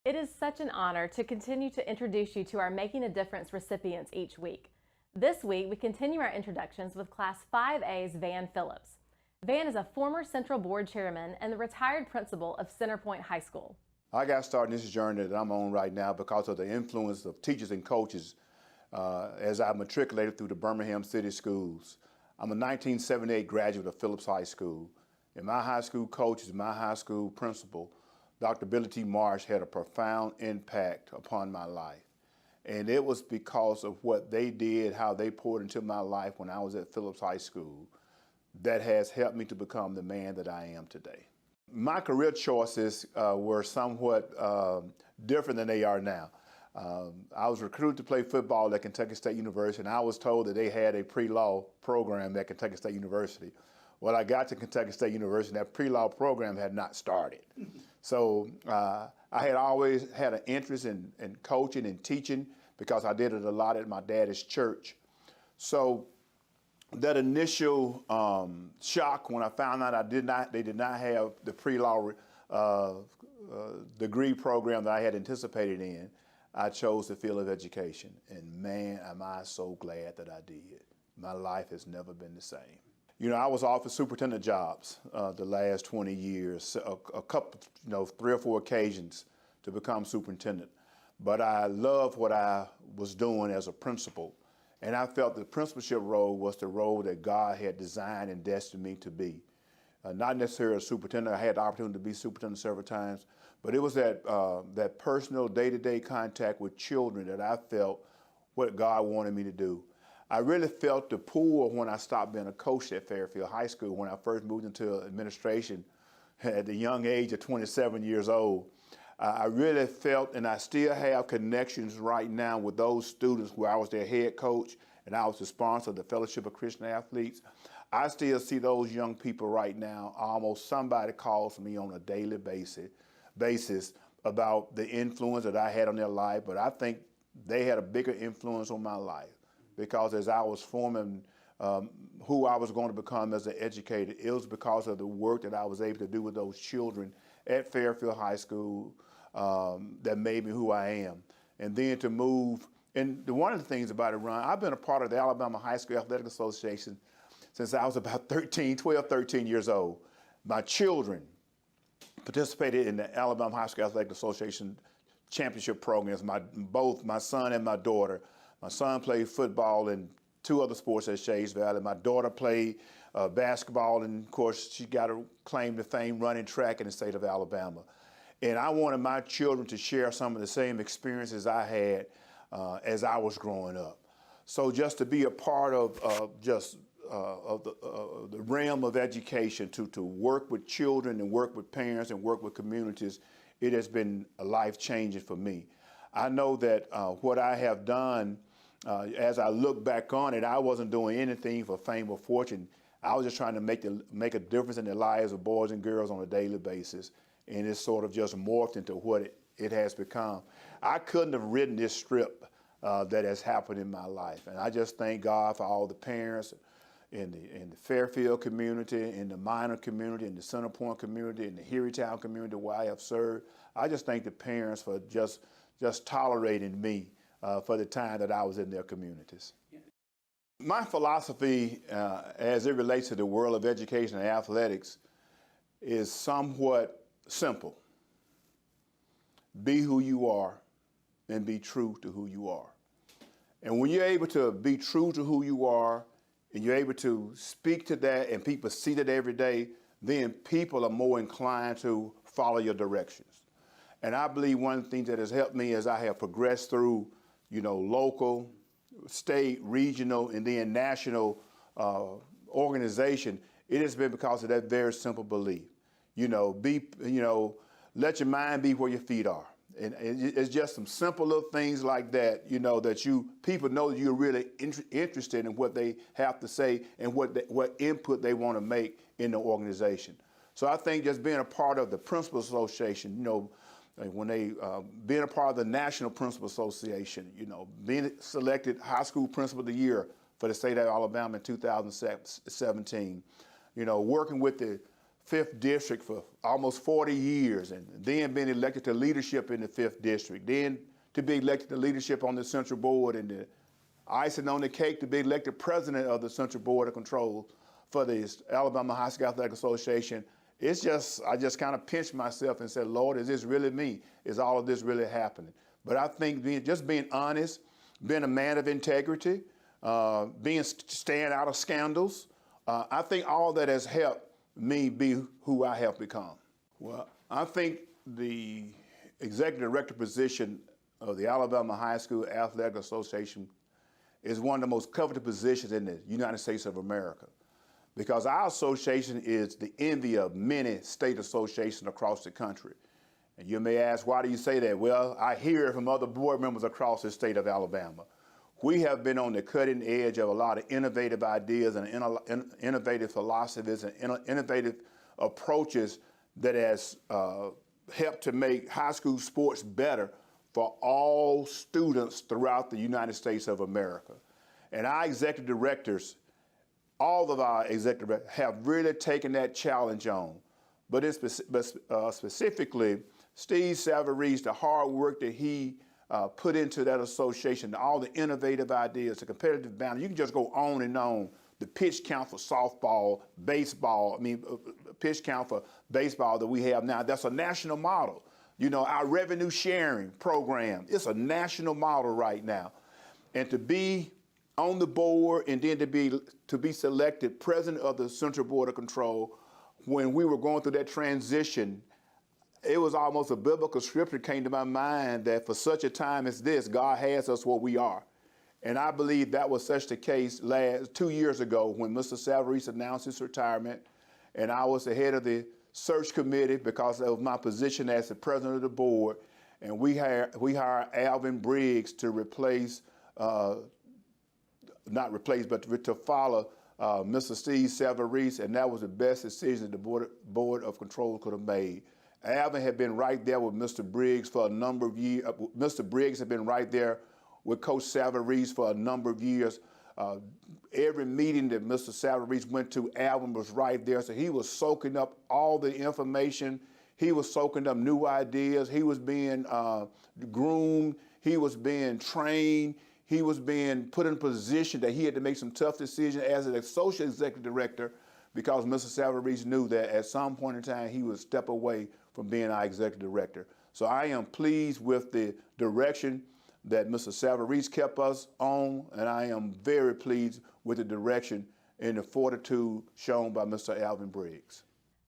It is such an honor to continue to introduce you to our Making a Difference recipients each week. This week, we continue our introductions with Class 5A's Van Phillips. Van is a former Central Board Chairman and the retired principal of Centerpoint High School. I got started in this journey that I'm on right now because of the influence of teachers and coaches as I matriculated through the Birmingham City Schools. I'm a 1978 graduate of Phillips High School, and my high school coaches, my high school principal, Dr. Billy T. Marsh, had a profound impact upon my life. And it was because of what they did, how they poured into my life when I was at Phillips High School, that has helped me to become the man that I am today. My career choices were somewhat different than they are now. I was recruited to play football at Kentucky State University, and I was told that they had a pre-law program at Kentucky State University. Well, I got to Kentucky State University, and that pre-law program had not started. So I had always had an interest in coaching and teaching because I did it a lot at my dad's church. So that initial shock when I found out they did not have the pre-law degree program that I had anticipated in, I chose the field of education. And man, am I so glad that I did. My life has never been the same. You know, I was offered superintendent jobs the last 20 years, a couple, 3 or 4 occasions to become superintendent. But I loved what I was doing as a principal. And I felt the principalship role was the role that God had designed and destined me to be. Not necessarily a superintendent. I had the opportunity to be superintendent several times, but it was that personal day-to-day contact with children that I felt what God wanted me to do. I really felt the pull when I stopped being a coach at Fairfield High School when I first moved into administration at the young age of 27 years old. I really felt, and I still have connections right now with those students where I was their head coach and I was the sponsor of the Fellowship of Christian Athletes. I still see those young people right now. Almost somebody calls me on a daily basis about the influence that I had on their life, but I think they had a bigger influence on my life because as I was forming who I was going to become as an educator, it was because of the work that I was able to do with those children at Fairfield High School that made me who I am. And then to move, and one of the things about it, Ron, I've been a part of the Alabama High School Athletic Association since I was about 12, 13 years old. My children participated in the Alabama High School Athletic Association championship programs, both my son and my daughter. My son played football and 2 other sports at Shays Valley. My daughter played basketball, and of course, she got her claim to fame running track in the state of Alabama. And I wanted my children to share some of the same experiences I had as I was growing up. So just to be a part of the realm of education, to work with children and work with parents and work with communities, it has been life-changing for me. I know that what I have done, as I look back on it, I wasn't doing anything for fame or fortune. I was just trying to make a difference in the lives of boys and girls on a daily basis. And it's sort of just morphed into what it has become. I couldn't have written this strip that has happened in my life. And I just thank God for all the parents in the Fairfield community, in the Minor community, in the Centerpoint community, in the Harrytown community where I have served. I just thank the parents for just tolerating me for the time that I was in their communities. My philosophy as it relates to the world of education and athletics is somewhat simple. Be who you are and be true to who you are. And when you're able to be true to who you are and you're able to speak to that and people see that every day, then people are more inclined to follow your directions. And I believe one of the things that has helped me as I have progressed through, local, state, regional, and then national organization, it has been because of that very simple belief. Let your mind be where your feet are. And it's just some simple little things like that, that people know that you're really interested in what they have to say and what input they want to make in the organization. So I think just being a part of the Principal Association, when they being a part of the National Principal Association, being selected High School Principal of the Year for the state of Alabama in 2017, working with the 5th District for almost 40 years, and then being elected to leadership in the 5th District, then to be elected to leadership on the Central Board, and the icing on the cake to be elected president of the Central Board of Control for the Alabama High School Athletic Association. I just kind of pinched myself and said, Lord, is this really me? Is all of this really happening? But I think being honest, being a man of integrity, staying out of scandals, I think all that has helped me be who I have become. Well, I think the executive director position of the Alabama High School Athletic Association is one of the most coveted positions in the United States of America, because our association is the envy of many state associations across the country. And you may ask, why do you say that? Well, I hear it from other board members across the state of Alabama. We have been on the cutting edge of a lot of innovative ideas and innovative philosophies and innovative approaches that has helped to make high school sports better for all students throughout the United States of America. And our executive directors, all of our executive directors, have really taken that challenge on. But specifically, Steve Savarese, the hard work that he put into that association, all the innovative ideas, the competitive balance. You can just go on and on. The pitch count for softball, baseball, pitch count for baseball that we have now, that's a national model. You know, our revenue sharing program, it's a national model right now. And to be on the board and then to be selected president of the Central Board of Control, when we were going through that transition, it was almost a biblical scripture came to my mind that for such a time as this, God has us what we are. And I believe that was such the case 2 years ago when Mr. Savarese announced his retirement, and I was the head of the search committee because of my position as the president of the board, and we hired Alvin Briggs to replace, not replace, but to follow Mr. Steve Savarese, and that was the best decision the Board of Control could have made. Alvin had been right there with Mr. Briggs for a number of years. Mr. Briggs had been right there with Coach Savarese for a number of years. Every meeting that Mr. Savarese went to, Alvin was right there. So he was soaking up all the information. He was soaking up new ideas. He was being groomed. He was being trained. He was being put in a position that he had to make some tough decisions as an associate executive director, because Mr. Savarese knew that at some point in time he would step away from being our executive director. So I am pleased with the direction that Mr. Savarese kept us on, and I am very pleased with the direction and the fortitude shown by Mr. Alvin Briggs.